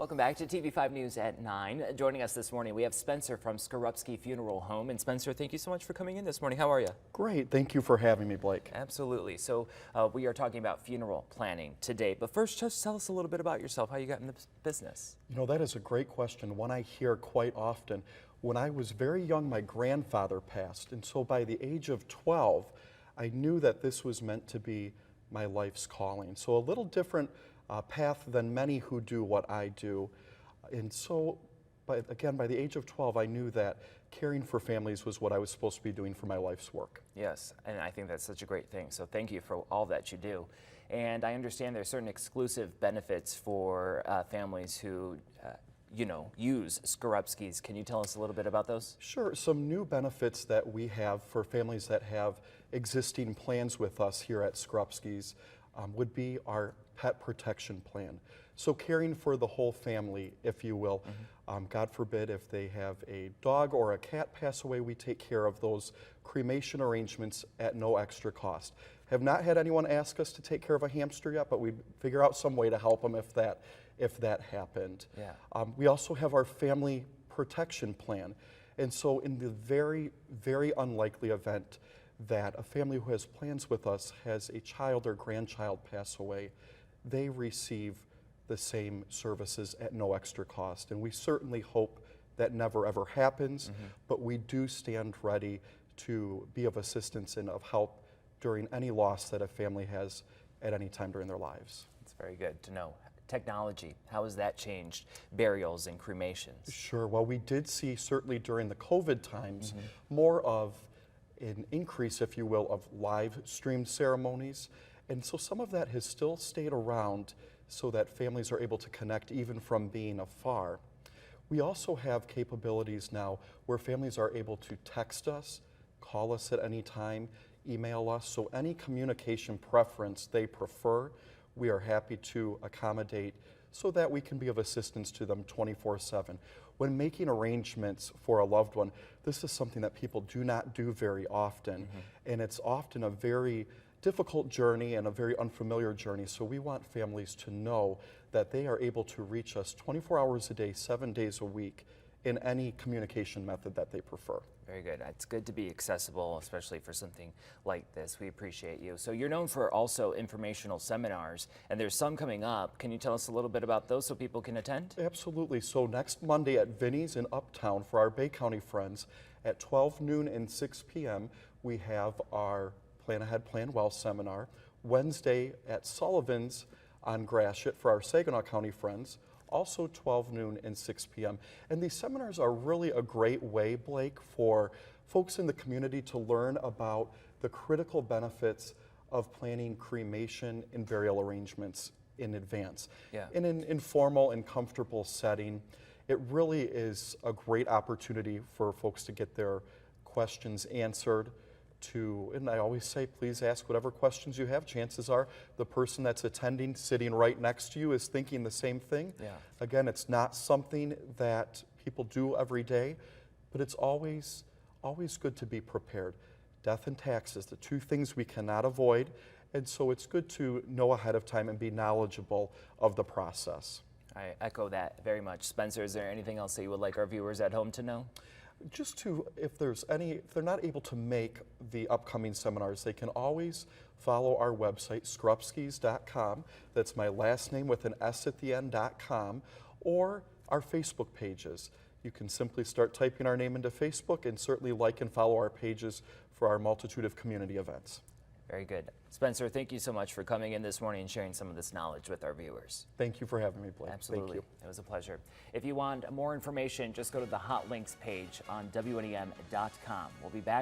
Welcome back to TV5 News at 9. Joining us this morning, we have Spencer from Skorupski Funeral Home. And Spencer, thank you so much for coming in this morning. How are you? Great. Thank you for having me, Blake. Absolutely. So we are talking about funeral planning today. But first, just tell us a little bit about yourself, how you got in the business. You know, that is a great question, one I hear quite often. When I was very young, my grandfather passed. And so by the age of 12, I knew that this was meant to be my life's calling. So a little different path than many who do what I do. And so, by the age of 12, I knew that caring for families was what I was supposed to be doing for my life's work. Yes, and I think that's such a great thing. So thank you for all that you do. And I understand there's certain exclusive benefits for families who use Skorupskis. Can you tell us a little bit about those? Sure. Some new benefits that we have for families that have existing plans with us here at Skorupski's would be our pet protection plan. So caring for the whole family, if you will. God forbid if they have a dog or a cat pass away, we take care of those cremation arrangements at no extra cost. Have not had anyone ask us to take care of a hamster yet, but we'd figure out some way to help them if that happened. Yeah. We also have our family protection plan. And so in the very, very unlikely event that a family who has plans with us has a child or grandchild pass away, they receive the same services at no extra cost. And we certainly hope that never ever happens, but we do stand ready to be of assistance and of help during any loss that a family has at any time during their lives. It's very good to know. Technology, how has that changed burials and cremations? Sure. Well, we did see certainly during the COVID times more of an increase, if you will, of live stream ceremonies. And so some of that has still stayed around so that families are able to connect even from being afar. We also have capabilities now where families are able to text us, call us at any time, email us. So any communication preference they prefer, we are happy to accommodate so that we can be of assistance to them 24/7. When making arrangements for a loved one, this is something that people do not do very often, and it's often a very difficult journey and a very unfamiliar journey. So we want families to know that they are able to reach us 24 hours a day, 7 days a week in any communication method that they prefer. Very good. It's good to be accessible, especially for something like this. We appreciate you. So you're known for also informational seminars, and there's some coming up. Can you tell us a little bit about those so people can attend? Absolutely. So next Monday at Vinnie's in Uptown for our Bay County friends at 12 noon and 6 p.m. we have our Plan Ahead, Plan Well seminar. Wednesday at Sullivan's on Gratiot for our Saginaw County friends, also 12 noon and 6 p.m. And these seminars are really a great way, Blake, for folks in the community to learn about the critical benefits of planning cremation and burial arrangements in advance. Yeah. In an informal and comfortable setting, it really is a great opportunity for folks to get their questions answered. And I always say, please ask whatever questions you have. Chances are the person that's attending, sitting right next to you, is thinking the same thing. Yeah. Again, it's not something that people do every day, but it's always good to be prepared. Death and taxes, the two things we cannot avoid, and so it's good to know ahead of time and be knowledgeable of the process. I echo that very much. Spencer, is there anything else that you would like our viewers at home to know? Just to, if they're not able to make the upcoming seminars, they can always follow our website, skorupskis.com. That's my last name with an S at the end.com, or our Facebook pages. You can simply start typing our name into Facebook and certainly like and follow our pages for our multitude of community events. Very good. Spencer, thank you so much for coming in this morning and sharing some of this knowledge with our viewers. Thank you for having me, Blake. Absolutely. Thank you. It was a pleasure. If you want more information, just go to the hot links page on WNEM.com. We'll be back.